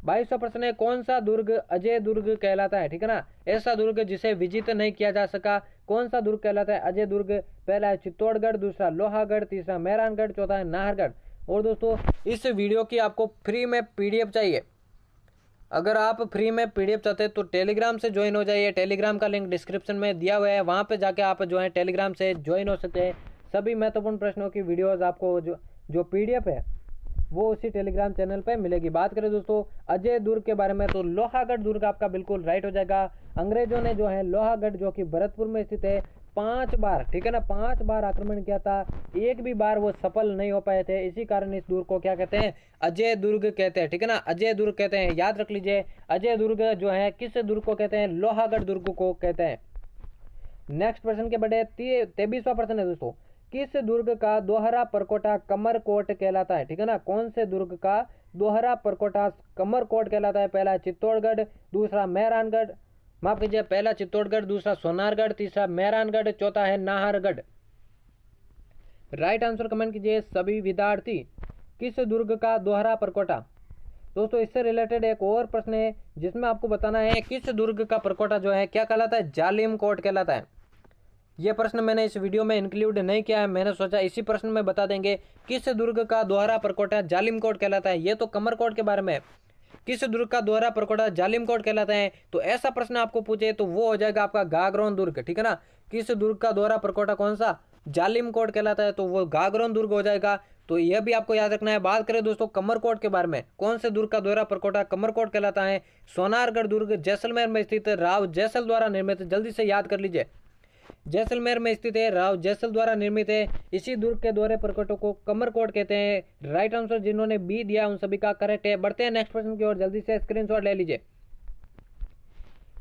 22वां प्रश्न है, कौन सा दुर्ग अजय दुर्ग कहलाता है? ठीक है ना, ऐसा दुर्ग जिसे विजित नहीं किया जा सका, कौन सा दुर्ग कहलाता है? अजय दुर्ग। पहला है चित्तौड़गढ़, दूसरा लोहागढ़, तीसरा मेहरानगढ़, चौथा है नाहरगढ़। और दोस्तों इस वीडियो की आपको फ्री में पीडीएफ चाहिए, अगर आप फ्री में पीडीएफ चाहते हैं तो टेलीग्राम से ज्वाइन हो जाइए। टेलीग्राम का लिंक डिस्क्रिप्शन में दिया हुआ है, वहां पे जाके आप जो है टेलीग्राम से ज्वाइन हो सकते हैं। सभी महत्वपूर्ण प्रश्नों की वीडियोस आपको जो पीडीएफ है वो उसी टेलीग्राम चैनल पे मिलेगी। बात करें दोस्तों अजय दुर्ग के बारे में तो लोहागढ़ दुर्ग आपका बिल्कुल राइट हो जाएगा। अंग्रेजों ने जो है लोहागढ़ जो कि भरतपुर में स्थित है 5 बार, ठीक है ना, 5 बार आक्रमण किया था, एक भी बार वो सफल नहीं हो पाए थे। इसी कारण इस दुर्ग को क्या कहते हैं? अजय दुर्ग कहते हैं, ठीक है ना, अजय दुर्ग कहते हैं। याद रख लीजिए, अजय दुर्ग जो है किस दुर्ग को कहते हैं? लोहागढ़ दुर्ग को कहते हैं। नेक्स्ट प्रश्न के बढ़े। 23वां प्रश्न है दोस्तों, किस दुर्ग का दोहरा परकोटा कमरकोट कहलाता है? ठीक है ना, कौन से दुर्ग का दोहरा परकोटा कमरकोट कहलाता है? पहला चित्तौड़गढ़, दूसरा मेहरानगढ़, माफ कीजिए, पहला चित्तौड़गढ़, दूसरा सोनारगढ़, तीसरा मेहरानगढ़, चौथा है नाहरगढ़। राइट आंसर कमेंट कीजिए सभी विद्यार्थी। किस दुर्ग का दोहरा परकोटा? दोस्तों इससे रिलेटेड एक और प्रश्न है जिसमें आपको बताना है किस दुर्ग का परकोटा जो है क्या कहलाता है, जालिम कोट कहलाता है। ये प्रश्न मैंने इस वीडियो में इंक्लूड नहीं किया है, मैंने सोचा इसी प्रश्न में बता देंगे किस दुर्ग का दोहरा परकोटा जालिम कोट कहलाता है। ये तो कमर कोट के बारे में, किस दुर्ग का दोहरा परकोटा जालिम कोट कहलाता है। तो ऐसा प्रश्न आपको पूछे तो वो हो जाएगा आपका गागरोन दुर्ग, ठीक है ना। किस दुर्ग का दोहरा परकोटा कौन सा, जालिम कोट कहलाता है, तो वो गागरोन दुर्ग हो जाएगा। तो यह भी आपको याद रखना है। बात करें दोस्तों कमरकोट के बारे में, कौन से दुर्ग का दोहरा परकोटा कमरकोट कहलाता है, सोनारगढ़ दुर्ग जैसलमेर में स्थित राव जैसल द्वारा निर्मित, जल्दी से याद कर लीजिए, जैसलमेर में स्थित है, राव जैसल द्वारा निर्मित है। इसी दुर्ग के दोहरे परकोटों को कमरकोट कहते हैं। राइट आंसर जिन्होंने बी दिया उन सभी का करेक्ट है। बढ़ते हैं नेक्स्ट प्रश्न की ओर, जल्दी से स्क्रीनशॉट ले लीजिए।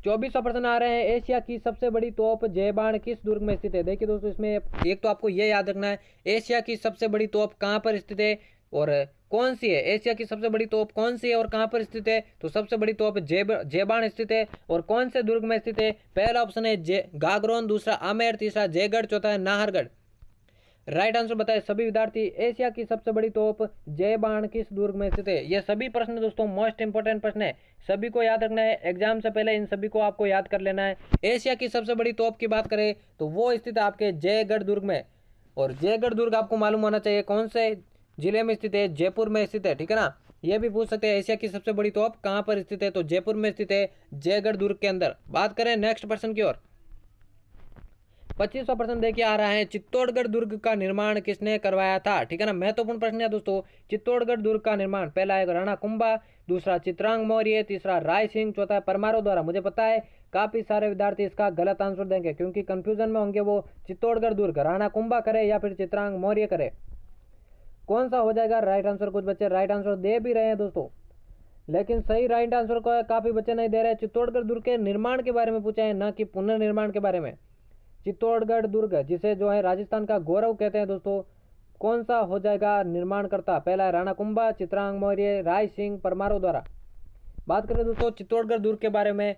24वां प्रश्न आ रहे हैं, एशिया की सबसे बड़ी तोप जय बाण किस दुर्ग में स्थित है। देखिए दोस्तों इसमें एक तो आपको ये याद रखना है एशिया की सबसे बड़ी तोप कहाँ पर स्थित है और कौन सी है। एशिया की सबसे बड़ी तोप कौन सी है और कहाँ पर स्थित है, तो सबसे बड़ी तोप जयबाण स्थित है। और कौन से दुर्ग में स्थित है, पहला ऑप्शन है गागरोन, दूसरा आमेर, तीसरा जयगढ़, चौथा है नाहरगढ़। राइट आंसर बताए सभी विद्यार्थी। एशिया की सबसे बड़ी तोप जयबाण किस दुर्ग में स्थित है। ये सभी प्रश्न दोस्तों मोस्ट इंपोर्टेंट प्रश्न है, सभी को याद रखना है। एग्जाम से पहले इन सभी को आपको याद कर लेना है। एशिया की सबसे बड़ी तोप की बात करें तो वो स्थित है आपके जयगढ़ दुर्ग में। और जयगढ़ दुर्ग आपको मालूम होना चाहिए कौन से जिले में स्थित है, जयपुर में स्थित है, ठीक है ना। ये भी पूछ सकते हैं एशिया की सबसे बड़ी तोप कहाँ पर स्थित है, तो जयपुर में स्थित है, जयगढ़ दुर्ग के अंदर। बात करें नेक्स्ट प्रश्न की ओर, 25वां प्रश्न देखिए आ रहा है, चित्तौड़गढ़ दुर्ग का निर्माण किसने करवाया था, ठीक है ना। महत्वपूर्ण प्रश्न है दोस्तों। चित्तौड़गढ़ दुर्ग का निर्माण पहला है राणा कुंभा, दूसरा चित्रांग मौर्य, तीसरा राय सिंह, चौथा है परमारों द्वारा। मुझे पता है काफी सारे विद्यार्थी इसका गलत आंसर देंगे क्योंकि कंफ्यूजन में होंगे, वो चित्तौड़गढ़ दुर्ग राणा कुंभा करे या फिर चित्रांग मौर्य करे, कौन सा हो जाएगा राइट आंसर। कुछ बच्चे राइट आंसर दे भी रहे हैं दोस्तों, लेकिन सही राइट आंसर को काफी बच्चे नहीं दे रहे। चित्तौड़गढ़ दुर्ग के निर्माण के बारे में पूछा है, न कि पुनर्निर्माण के बारे में। चित्तौड़गढ़ दुर्ग जिसे जो है राजस्थान का गौरव कहते हैं दोस्तों, कौन सा हो जाएगा निर्माण करता, पहला है राणा कुंभा, चित्रांग मौर्य, राय सिंह, परमारों द्वारा। बात करें दोस्तों चित्तौड़गढ़ दुर्ग के बारे में,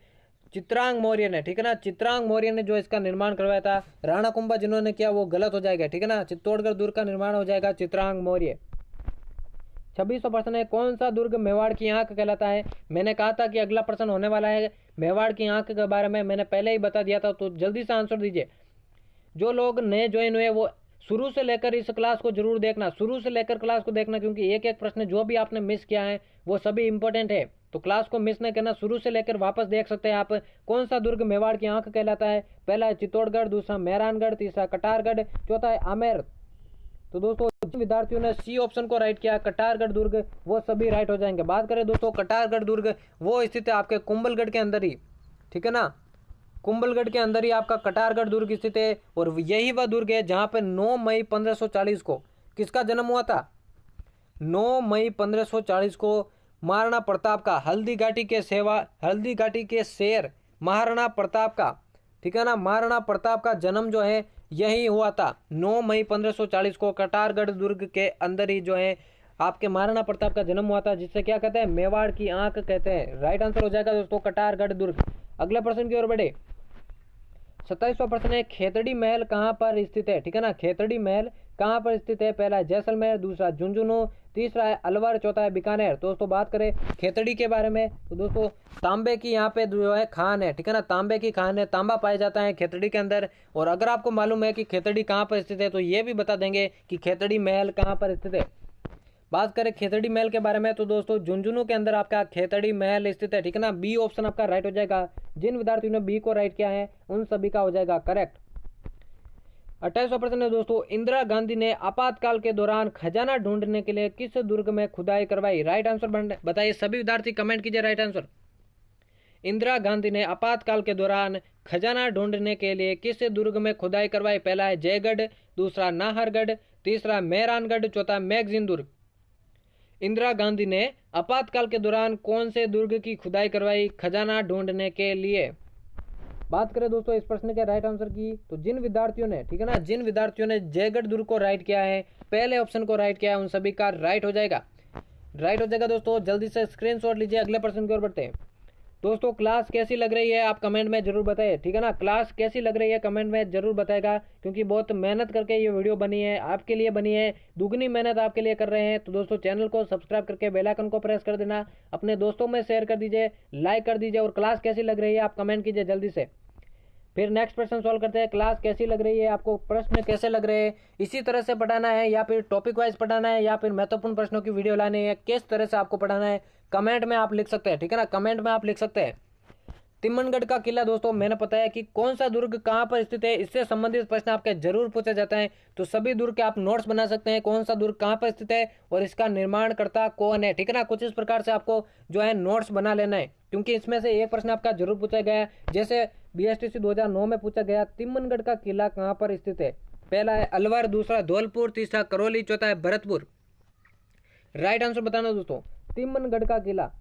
चित्रांग मौर्य ने, ठीक है ना, चित्रांग मौर्य ने जो इसका निर्माण करवाया था। राणा कुंभा जिन्होंने किया वो गलत हो जाएगा, ठीक है ना। चित्तौड़गढ़ दुर्ग का निर्माण हो जाएगा चित्रांग मौर्य। 26वां प्रश्न है, कौन सा दुर्ग मेवाड़ की आंख कहलाता है। मैंने कहा था कि अगला प्रश्न होने वाला है मेवाड़ की आंख के बारे में, मैंने पहले ही बता दिया था, तो जल्दी से आंसर दीजिए। जो लोग नए ज्वाइन हुए वो शुरू से लेकर इस क्लास को जरूर देखना, शुरू से लेकर क्लास को देखना, क्योंकि एक एक प्रश्न जो भी आपने मिस किया है वो सभी इंपॉर्टेंट है। तो क्लास को मिस नहीं करना, शुरू से लेकर वापस देख सकते हैं आप। कौन सा दुर्ग मेवाड़ की आंख कहलाता है, पहला है चित्तौड़गढ़, दूसरा मेहरानगढ़, तीसरा कटारगढ़, चौथा है आमेर। तो दोस्तों जिन विद्यार्थियों ने सी ऑप्शन को राइट किया कटारगढ़ दुर्ग, वो सभी राइट हो जाएंगे। बात करें दोस्तों कटारगढ़ दुर्ग वो स्थित है आपके कुंभलगढ़ के अंदर ही, ठीक है ना। कुंभलगढ़ के अंदर ही आपका कटारगढ़ दुर्ग स्थित है। और यही वह दुर्ग है जहां पे 9 मई 1540 को किसका जन्म हुआ था। 9 मई 1540 को महाराणा प्रताप का, हल्दी घाटी के शेर महाराणा प्रताप का, ठीक है ना, महाराणा प्रताप का जन्म जो है यही हुआ था 9 मई 1540 को कटारगढ़ दुर्ग के अंदर ही जो है आपके महाराणा प्रताप का जन्म हुआ था, जिससे क्या कहते हैं मेवाड़ की आंख कहते हैं। राइट आंसर हो जाएगा दोस्तों कटारगढ़ दुर्ग। अगले प्रश्न की ओर बढ़े, 27वां प्रश्न है, खेतड़ी महल कहाँ पर स्थित है, ठीक है ना। खेतड़ी महल कहाँ पर स्थित है, पहला है जैसलमेर, दूसरा झुंझुनू, तीसरा है अलवर, चौथा है बीकानेर। दोस्तों बात करें खेतड़ी के बारे में तो दोस्तों तांबे की यहाँ पे जो है खान है, ठीक है ना, तांबे की खान है, तांबा पाया जाता है खेतड़ी के अंदर। और अगर आपको मालूम है कि खेतड़ी कहाँ पर स्थित है तो ये भी बता देंगे कि खेतड़ी महल कहाँ पर स्थित है। बात करें खेतड़ी महल के बारे में तो दोस्तों झुंझुनू के अंदर आपका खेतड़ी महल स्थित है, ठीक है ना। बी ऑप्शन आपका राइट हो जाएगा। जिन विद्यार्थियों ने बी को राइट किया है उन सभी का हो जाएगा करेक्ट। 28वां प्रश्न है दोस्तों, इंदिरा गांधी ने आपातकाल के दौरान खजाना ढूंढने के लिए किस दुर्ग में खुदाई करवाई। राइट आंसर बताइए सभी विद्यार्थी, कमेंट कीजिए राइट आंसर। इंदिरा गांधी ने आपातकाल के दौरान खजाना ढूंढने के लिए किस दुर्ग में खुदाई करवाई, पहला है जयगढ़, दूसरा नाहरगढ़, तीसरा मेहरानगढ़, चौथा मैगजीन दुर्ग। इंदिरा गांधी ने आपातकाल के दौरान कौन से दुर्ग की खुदाई करवाई खजाना ढूंढने के लिए। बात करें दोस्तों इस प्रश्न के राइट आंसर की तो जिन विद्यार्थियों ने, ठीक है ना, जिन विद्यार्थियों ने जयगढ़ दुर्ग को राइट किया है, पहले ऑप्शन को राइट किया है, उन सभी का राइट हो जाएगा। राइट हो जाएगा दोस्तों, जल्दी से स्क्रीनशॉट लीजिए। अगले प्रश्न की ओर बढ़ते हैं। दोस्तों क्लास कैसी लग रही है आप कमेंट में जरूर बताइए, ठीक है ना। क्लास कैसी लग रही है कमेंट में जरूर बताएगा, क्योंकि बहुत मेहनत करके ये वीडियो बनी है, आपके लिए बनी है, दुगनी मेहनत आपके लिए कर रहे हैं। तो दोस्तों चैनल को सब्सक्राइब करके बेल आइकन को प्रेस कर देना, अपने दोस्तों में शेयर कर दीजिए, लाइक कर दीजिए, और क्लास कैसी लग रही है आप कमेंट कीजिए जल्दी से। फिर नेक्स्ट प्रश्न सॉल्व करते हैं। क्लास कैसी लग रही है, आपको प्रश्न कैसे लग रहे हैं, इसी तरह से पढ़ाना है या फिर टॉपिक वाइज पढ़ाना है या फिर महत्वपूर्ण प्रश्नों की वीडियो लानी है, किस तरह से आपको पढ़ाना है कमेंट में आप लिख सकते हैं, ठीक है ना। कमेंट में आप लिख सकते हैं। तिम्मनगढ़ का किला दोस्तों मैंने बताया कि कौन सा दुर्ग कहाँ पर स्थित है, इससे संबंधित प्रश्न आपके जरूर पूछे जाता है। तो सभी दुर्ग के आप नोट्स बना सकते हैं, कौन सा दुर्ग कहाँ पर स्थित है और इसका निर्माणकर्ता कौन है, ठीक है ना। कुछ इस प्रकार से आपको जो है नोट्स बना लेना है, क्योंकि इसमें से एक प्रश्न आपका जरूर पूछा गया है। जैसे BSTC 2009 में पूछा गया, तिम्मनगढ़ का किला कहाँ पर स्थित है। पहला है अलवर, दूसरा धौलपुर, तीसरा करौली, चौथा है भरतपुर। राइट आंसर बताना दोस्तों, तिम्मनगढ़ का किला।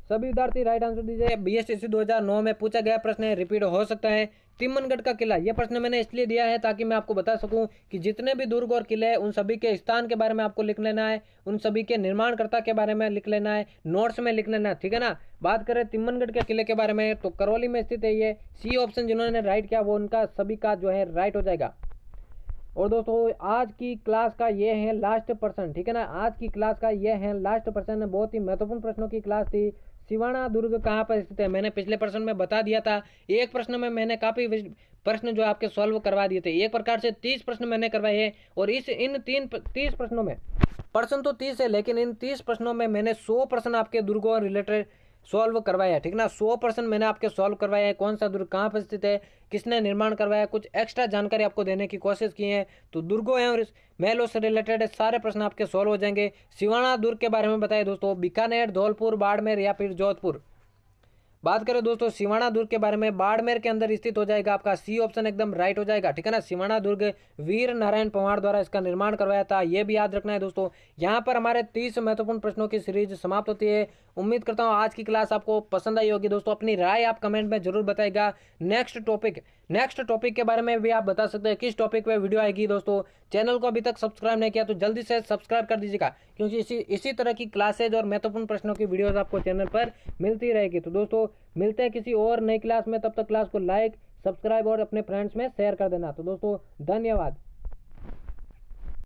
सभी विद्यार्थी राइट आंसर दीजिए। BSTC 2009 में पूछा गया प्रश्न है, रिपीट हो सकता है। तिम्मनगढ़ का किला, यह प्रश्न मैंने इसलिए दिया है ताकि मैं आपको बता सकूं कि जितने भी दुर्ग और किले हैं उन सभी के स्थान के बारे में आपको लिख लेना है, उन सभी के निर्माणकर्ता के बारे में लिख लेना है, नोट्स में लिख लेना है, ठीक है ना। बात करें तिम्मनगढ़ के किले के बारे में तो करौली में स्थित है ये। सी ऑप्शन जिन्होंने राइट किया वो उनका सभी का जो है राइट हो जाएगा। और दोस्तों आज की क्लास का ये है लास्ट प्रश्न, ठीक है ना। आज की क्लास का ये है लास्ट प्रश्न, बहुत ही महत्वपूर्ण प्रश्नों की क्लास थी। सिवाना दुर्ग कहाँ पर स्थित है, मैंने पिछले प्रश्न में बता दिया था। एक प्रश्न में मैंने काफी प्रश्न जो आपके सॉल्व करवा दिए थे, एक प्रकार से 30 प्रश्न मैंने करवाए हैं। और इन 30 प्रश्नों में प्रश्न तो 30 है, लेकिन इन 30 प्रश्नों में मैंने 100 प्रश्न आपके दुर्गों रिलेटेड सॉल्व करवाया है, ठीक ना। 100% मैंने आपके सॉल्व करवाया है, कौन सा दुर्ग कहाँ पर स्थित है, किसने निर्माण करवाया, कुछ एक्स्ट्रा जानकारी आपको देने की कोशिश की है। तो दुर्गों हैं और महलों से रिलेटेड सारे प्रश्न आपके सॉल्व हो जाएंगे। सिवाना दुर्ग के बारे में बताइए दोस्तों, बीकानेर, धौलपुर, बाड़मेर या फिर जोधपुर। बात करें दोस्तों सिवाना दुर्ग के बारे में, बाड़मेर के अंदर स्थित हो जाएगा, आपका सी ऑप्शन एकदम राइट हो जाएगा, ठीक है ना। सिवाना दुर्ग वीर नारायण पंवार द्वारा इसका निर्माण करवाया था, यह भी याद रखना है दोस्तों। यहाँ पर हमारे 30 महत्वपूर्ण प्रश्नों की सीरीज समाप्त होती है। उम्मीद करता हूँ आज की क्लास आपको पसंद आई होगी दोस्तों। अपनी राय आप कमेंट में जरूर बताएगा। नेक्स्ट टॉपिक के बारे में भी आप बता सकते हैं किस टॉपिक पे वीडियो आएगी दोस्तों। चैनल को अभी तक सब्सक्राइब नहीं किया तो जल्दी से सब्सक्राइब कर दीजिएगा, क्योंकि इसी तरह की क्लासेज और महत्वपूर्ण प्रश्नों की वीडियोस आपको चैनल पर मिलती रहेगी। तो दोस्तों मिलते हैं किसी और नई क्लास में, तब तक क्लास को लाइक, सब्सक्राइब और अपने फ्रेंड्स में शेयर कर देना। तो दोस्तों धन्यवाद।